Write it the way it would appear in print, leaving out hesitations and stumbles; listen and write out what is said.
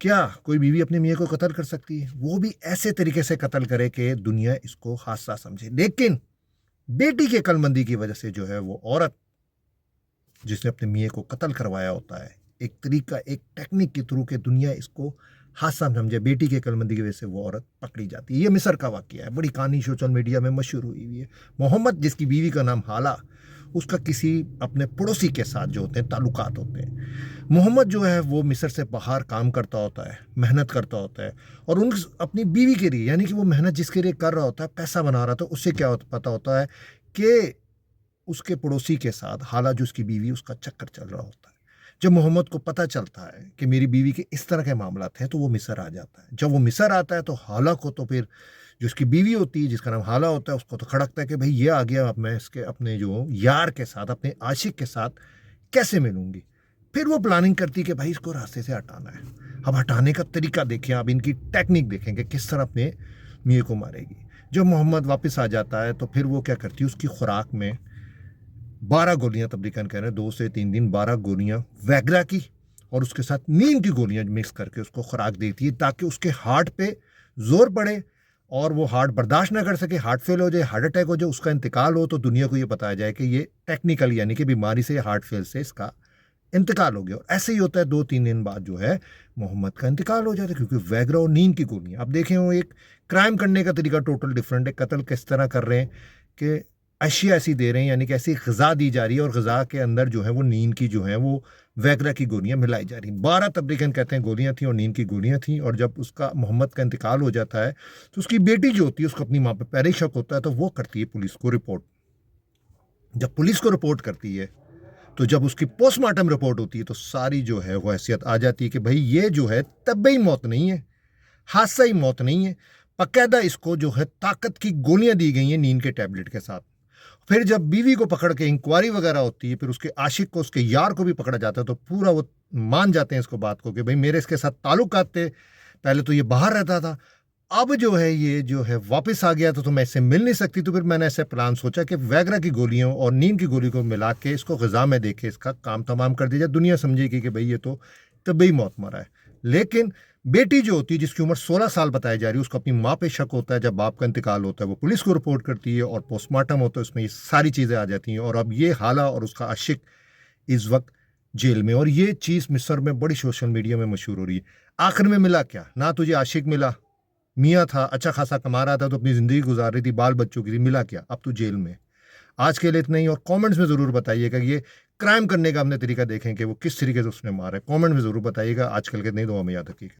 क्या कोई बीवी अपने मियाँ को कत्ल कर सकती है? वो भी ऐसे तरीके से कत्ल करे कि दुनिया इसको हादसा समझे। लेकिन बेटी के कलमंदी की वजह से जो है वो औरत जिसने अपने मियाँ को कत्ल करवाया होता है, एक तरीका, एक टेक्निक के थ्रू के दुनिया इसको हादसा समझे, बेटी के कलमंदी की वजह से वो औरत पकड़ी जाती है। ये मिस्र का वाकया है, बड़ी कहानी सोशल मीडिया में मशहूर हुई हुई है। मोहम्मद जिसकी बीवी का नाम हाला, उसका किसी अपने पड़ोसी के साथ जो होते हैं ताल्लुकात होते हैं। मोहम्मद जो है वो मिस्र से बाहर काम करता होता है, मेहनत करता होता है, और उन अपनी बीवी के लिए, यानी कि वो मेहनत जिसके लिए कर रहा होता है, पैसा बना रहा था, उससे क्या पता होता है कि उसके पड़ोसी के साथ हाला जो उसकी बीवी, उसका चक्कर चल रहा होता है। जब मोहम्मद को पता चलता है कि मेरी बीवी के इस तरह के मामला हैं, तो वो मिस्र आ जाता है। जब वो मिस्र आता है तो हाला को, तो फिर जो उसकी बीवी होती है जिसका नाम हाला होता है, उसको तो खड़कता है कि भाई ये आ गया, अब मैं इसके अपने जो यार के साथ, अपने आशिक के साथ कैसे मिलूंगी। फिर वो प्लानिंग करती है कि भाई इसको रास्ते से हटाना है। अब हटाने का तरीका देखें, अब इनकी टेक्निक देखेंगे किस तरह अपने मियाँ को मारेगी। जब मोहम्मद वापस आ जाता है तो फिर वो क्या करती है, उसकी खुराक में 12 गोलियां, तबरीकन कह रहे हैं 2 से 3 दिन 12 गोलियां वैग्रा की और उसके साथ नींद की गोलियां मिक्स करके उसको खुराक देती है, ताकि उसके हार्ट पे जोर पड़े और वो हार्ट बर्दाश्त ना कर सके, हार्ट फेल हो जाए, हार्ट अटैक हो जाए, उसका इंतकाल हो, तो दुनिया को ये बताया जाए कि ये टेक्निकल, यानी कि बीमारी से, हार्ट फेल से इसका इंतकाल हो गया। और ऐसे ही होता है, 2-3 दिन बाद जो है मोहम्मद का इंतकाल हो जाता है, क्योंकि वैग्रा और नींद की गोलियां। अब देखें, वो एक क्राइम करने का तरीका टोटल डिफरेंट है। कत्ल किस तरह कर रहे हैं कि अशिया ऐसी दे रहे हैं, यानी कि ऐसी गज़ा दी जा रही है और गज़ा के अंदर जो है वो नींद की जो है वो वैगरा की गोलियां मिलाई जा रही हैं। 12 तबरीकन कहते हैं गोलियां थी और नींद की गोलियां थी। और जब उसका मोहम्मद का इंतकाल हो जाता है तो उसकी बेटी जो होती है, उसको अपनी माँ पर पहले ही शक होता है, तो वो करती है पुलिस को रिपोर्ट। जब पुलिस को रिपोर्ट करती है, तो जब उसकी पोस्टमार्टम रिपोर्ट होती है, तो सारी जो है वो हैसियत आ जाती है कि भाई ये जो है तबई मौत नहीं है, हादसा ही मौत नहीं है, बाकायदा इसको जो है ताकत की गोलियां दी गई हैं नींद के टैबलेट के साथ। फिर जब बीवी को पकड़ के इंक्वायरी वगैरह होती है, फिर उसके आशिक को, उसके यार को भी पकड़ा जाता है, तो पूरा वो मान जाते हैं इसको, बात को, कि भाई मेरे इसके साथ ताल्लुकात थे, पहले तो ये बाहर रहता था, अब जो है ये जो है वापस आ गया, तो मैं इससे मिल नहीं सकती। तो फिर मैंने ऐसे प्लान सोचा कि वैगरा की गोलियों और नींद की गोली को मिला के इसको ग़िज़ा में देके इसका काम तमाम कर दिया जाए, दुनिया समझेगी कि भाई ये तो तबी मौत मरा है। लेकिन बेटी जो होती है, जिसकी उम्र 16 साल बताई जा रही है, उसको अपनी माँ पे शक होता है। जब बाप का इंतकाल होता है, वो पुलिस को रिपोर्ट करती है और पोस्टमार्टम होता है, उसमें ये सारी चीज़ें आ जाती हैं। और अब ये हाला और उसका आशिक इस वक्त जेल में, और ये चीज़ मिस्र में बड़ी सोशल मीडिया में मशहूर हो रही है। आखिर में मिला क्या? ना तुझे आशिक मिला, मियाँ था, अच्छा खासा कमा रहा था, तो अपनी ज़िंदगी गुजार रही थी, बाल बच्चों की थी, मिला क्या? अब तू जेल में। आज के लिए इतना ही, और कमेंट्स में ज़रूर बताइएगा ये क्राइम करने का हमने तरीका देखें कि वो किस तरीके से उसने मारा है। कमेंट में ज़रूर बताइएगा। आजकल के नहीं, दुआ में याद रखिएगा।